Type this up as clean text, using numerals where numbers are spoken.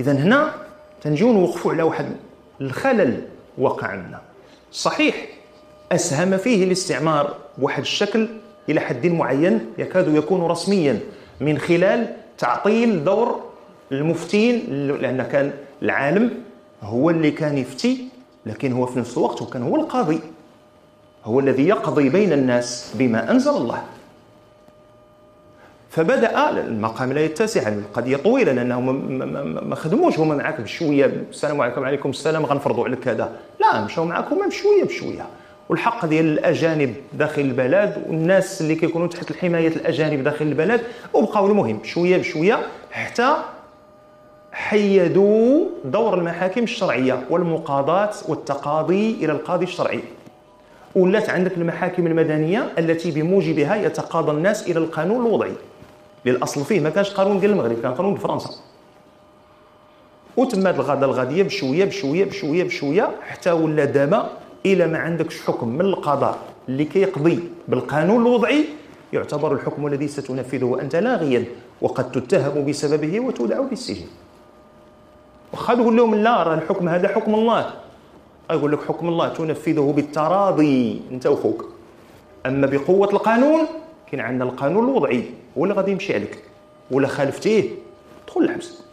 إذا هنا تنجيو نوقفوا على واحد الخلل وقع لنا. صحيح أسهم فيه الاستعمار بواحد الشكل إلى حد معين يكاد يكون رسميا من خلال تعطيل دور المفتين، لأن كان العالم هو اللي كان يفتي، لكن هو في نفس الوقت وكان هو القاضي، هو الذي يقضي بين الناس بما أنزل الله. فبدأ المقام لا يتسع، القضية طويلة لأنهم ما خدموش هما معاك بشوية، السلام عليكم وعليكم السلام غنفرضوا عليك كذا، لا مشاو معاك هما بشوية بشوية. والحق ديال الأجانب داخل البلد والناس اللي كيكونوا تحت الحماية الأجانب داخل البلد، وبقاو المهم بشوية بشوية حتى حيدوا دور المحاكم الشرعية والمقاضاة والتقاضي إلى القاضي الشرعي. ولات عندك المحاكم المدنية التي بموجبها يتقاضى الناس إلى القانون الوضعي. للأصل فيه ما كانش قانون ديال المغرب، كان قانون فرنسا. وتم هذه الغادية بشوية بشوية بشوية بشوية حتى ولا دابا إلى ما عندكش حكم من القضاء اللي كيقضي بالقانون الوضعي يعتبر الحكم الذي ستنفذه أنت لاغيا، وقد تتهم بسببه وتودع بالسجن. واخا تقول لهم لا راه الحكم هذا حكم الله، يقول لك حكم الله تنفذه بالتراضي انت وخوك، اما بقوه القانون كاين عندنا القانون الوضعي هو اللي غادي يمشي عليك، ولا خالفتيه تدخل الحبس.